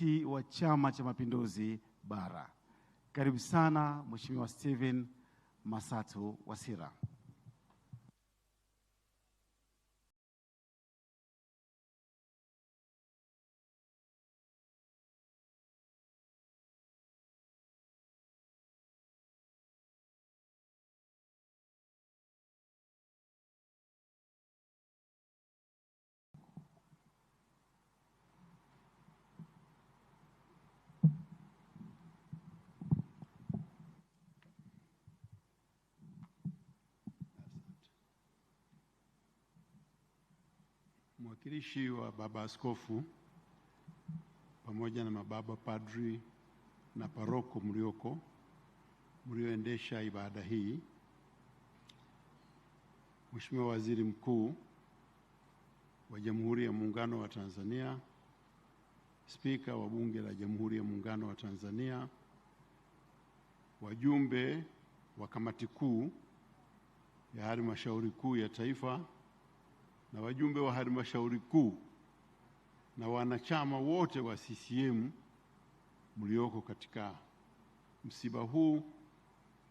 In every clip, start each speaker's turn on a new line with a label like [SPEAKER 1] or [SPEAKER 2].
[SPEAKER 1] wa Chama cha Mapinduzi Bara. Karibu sana Mheshimiwa Steven Masatu Wasira.
[SPEAKER 2] Mwakilishi wa baba askofu pamoja na mababa padri na paroko mlioendesha ibada hii, Mheshimiwa Waziri Mkuu wa Jamhuri ya Muungano wa Tanzania, Spika wa Bunge la Jamhuri ya Muungano wa Tanzania, wajumbe wa Kamati Kuu ya Halmashauri Kuu ya Taifa na wajumbe wa Halmashauri Kuu na wanachama wote wa CCM mlioko katika msiba huu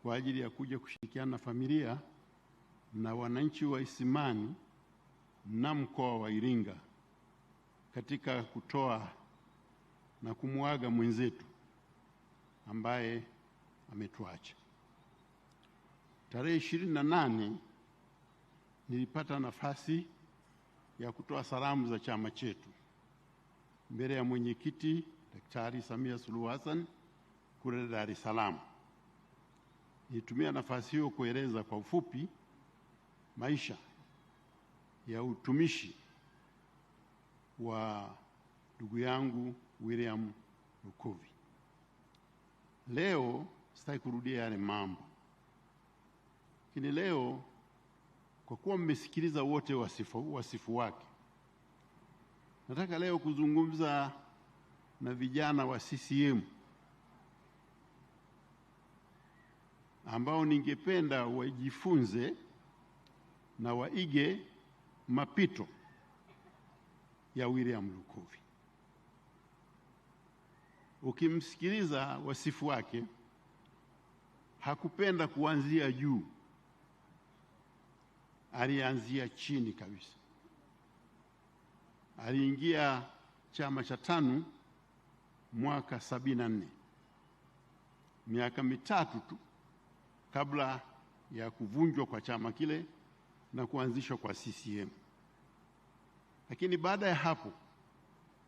[SPEAKER 2] kwa ajili ya kuja kushirikiana na familia na wananchi wa Isimani na mkoa wa Iringa katika kutoa na kumuaga mwenzetu ambaye ametuacha. Tarehe 28 nilipata nafasi ya kutoa salamu za chama chetu mbele ya mwenyekiti Daktari Samia Suluhu Hassan kule Dar es Salaam. Nitumia nafasi hiyo kueleza kwa ufupi maisha ya utumishi wa ndugu yangu William Lukuvi. Leo sitaki kurudia yale mambo, lakini leo kwa kuwa mmesikiliza wote wasifu wake, nataka leo kuzungumza na vijana wa CCM ambao ningependa wajifunze na waige mapito ya William Lukuvi. Ukimsikiliza wasifu wake, hakupenda kuanzia juu, alianzia chini kabisa. Aliingia chama cha TANU mwaka 74, miaka mitatu tu kabla ya kuvunjwa kwa chama kile na kuanzishwa kwa CCM. Lakini baada ya hapo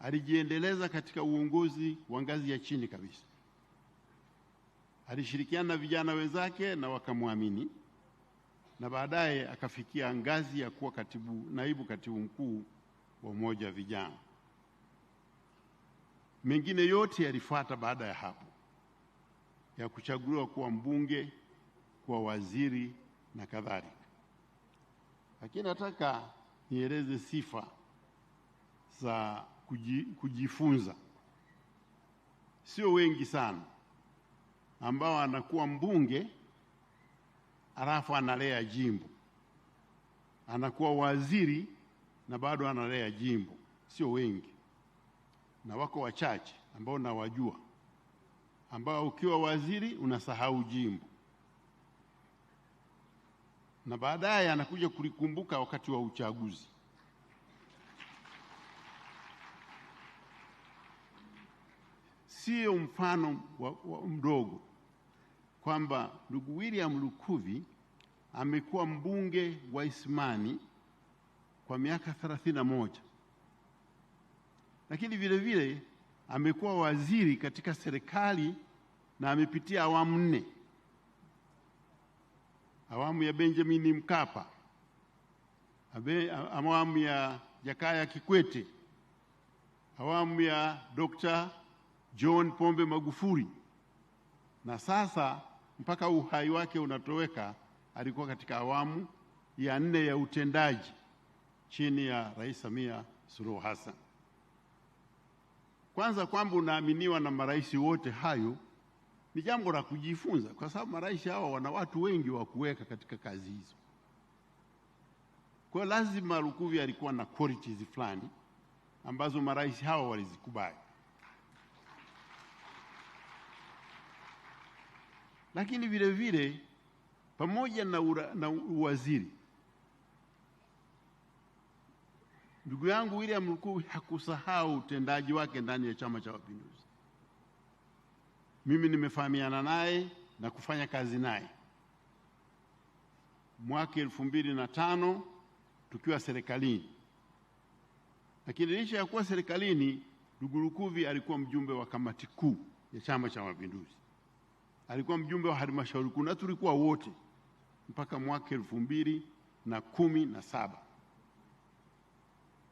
[SPEAKER 2] alijiendeleza katika uongozi wa ngazi ya chini kabisa. Alishirikiana na vijana wenzake na wakamwamini, na baadaye akafikia ngazi ya kuwa naibu katibu mkuu wa umoja wa vijana. Mengine yote yalifuata baada ya hapo, ya kuchaguliwa kuwa mbunge, kuwa waziri na kadhalika. Lakini nataka nieleze sifa za kujifunza. Sio wengi sana ambao anakuwa mbunge alafu analea jimbo, anakuwa waziri na bado analea jimbo. Sio wengi, na wako wachache ambao nawajua, ambao ukiwa waziri unasahau jimbo na baadaye anakuja kulikumbuka wakati wa uchaguzi. Sio mfano mdogo kwamba ndugu William Lukuvi amekuwa mbunge wa Isimani kwa miaka 31, lakini vile vile amekuwa waziri katika serikali na amepitia awamu 4: awamu ya Benjamin Mkapa, awamu ya Jakaya Kikwete, awamu ya Dr. John Pombe Magufuli, na sasa mpaka uhai wake unatoweka alikuwa katika awamu ya 4 ya utendaji chini ya Rais Samia Suluhu Hassan. Kwanza kwamba unaaminiwa na marais wote, hayo ni jambo la kujifunza, kwa sababu marais hawa wana watu wengi wa kuweka katika kazi hizo. Kwa lazima Lukuvi alikuwa na qualities fulani ambazo marais hawa walizikubali. Lakini vile vile pamoja na uwaziri, ndugu yangu William Lukuvi hakusahau utendaji wake ndani ya Chama cha Mapinduzi. Mimi nimefahamiana naye na kufanya kazi naye mwaka 2005 tukiwa serikalini. Lakini licha ya kuwa serikalini, ndugu Lukuvi alikuwa mjumbe wa kamati kuu ya Chama cha Mapinduzi, alikuwa mjumbe wa halmashauri kuu, na tulikuwa wote mpaka mwaka 2017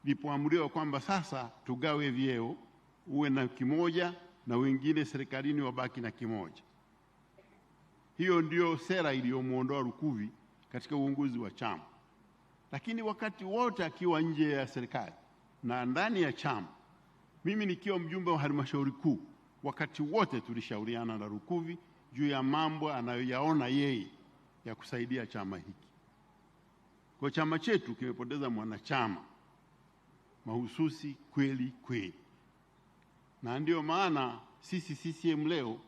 [SPEAKER 2] ilipoamriwa kwamba sasa tugawe vyeo, uwe na kimoja na wengine serikalini wabaki na kimoja. Hiyo ndio sera iliyomuondoa Lukuvi katika uongozi wa chama. Lakini wakati wote akiwa nje ya serikali na ndani ya chama, mimi nikiwa mjumbe wa halmashauri kuu, wakati wote tulishauriana na Lukuvi juu ya mambo anayoyaona yeye ya kusaidia chama hiki. Kwa chama chetu kimepoteza mwanachama mahususi kweli kweli, na ndio maana sisi CCM leo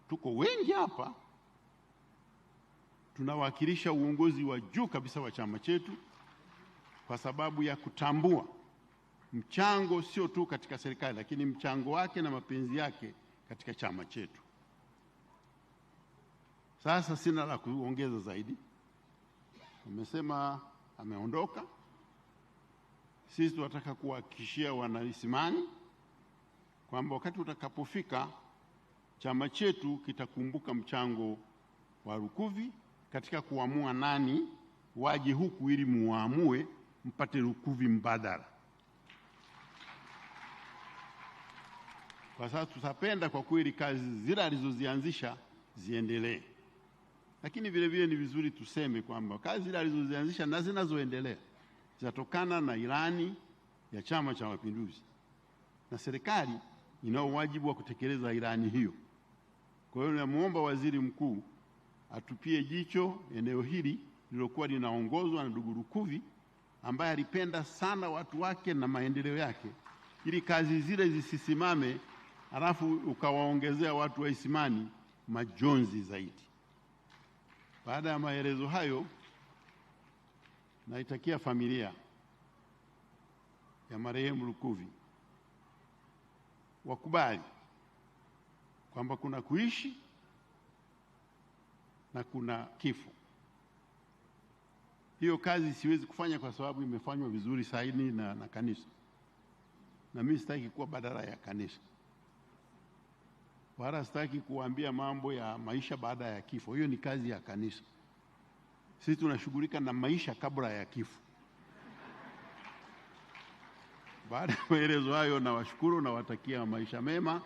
[SPEAKER 2] tuko wengi hapa, tunawakilisha uongozi wa juu kabisa wa chama chetu, kwa sababu ya kutambua mchango sio tu katika serikali, lakini mchango wake na mapenzi yake katika chama chetu. Sasa sina la kuongeza zaidi. Amesema ameondoka. Sisi tunataka kuhakikishia Wanaisimani kwamba wakati utakapofika, chama chetu kitakumbuka mchango wa Lukuvi katika kuamua nani waje huku ili muamue mpate Lukuvi mbadala. Kwa sasa tutapenda kwa kweli kazi zile alizozianzisha ziendelee. Lakini vile vile ni vizuri tuseme kwamba kazi zile alizozianzisha na zinazoendelea zinatokana na ilani ya Chama cha Mapinduzi, na serikali inao wajibu wa kutekeleza ilani hiyo. Kwa hiyo namuomba Waziri Mkuu atupie jicho eneo hili lilokuwa linaongozwa na ndugu Lukuvi, ambaye alipenda sana watu wake na maendeleo yake, ili kazi zile zisisimame alafu ukawaongezea watu wa Isimani majonzi zaidi. Baada ya maelezo hayo, naitakia familia ya marehemu Lukuvi wakubali kwamba kuna kuishi na kuna kifo. Hiyo kazi siwezi kufanya kwa sababu imefanywa vizuri zaidi na kanisa, na mimi sitaki kuwa badala ya kanisa, wala sitaki kuambia mambo ya maisha baada ya kifo. Hiyo ni kazi ya kanisa. Sisi tunashughulika na maisha kabla ya kifo. Baada ya maelezo hayo, nawashukuru na watakia maisha mema,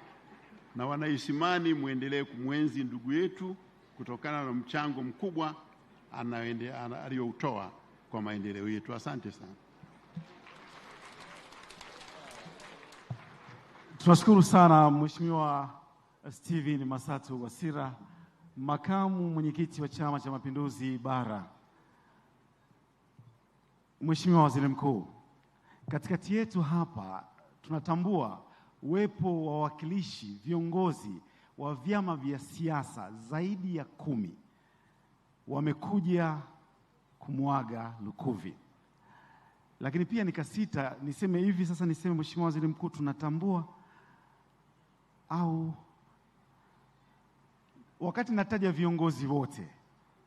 [SPEAKER 2] na Wanaisimani muendelee kumwenzi ndugu yetu kutokana na mchango mkubwa aliyoutoa kwa maendeleo yetu. Asante sana.
[SPEAKER 1] Tunashukuru sana Mheshimiwa Steven Masatu Wasira, makamu mwenyekiti wa Chama cha Mapinduzi Bara. Mheshimiwa Waziri Mkuu, katikati yetu hapa tunatambua uwepo wa wawakilishi viongozi wa vyama vya siasa zaidi ya 10 wamekuja kumwaga Lukuvi. Lakini pia nikasita niseme hivi sasa, niseme Mheshimiwa Waziri Mkuu, tunatambua au wakati nataja viongozi wote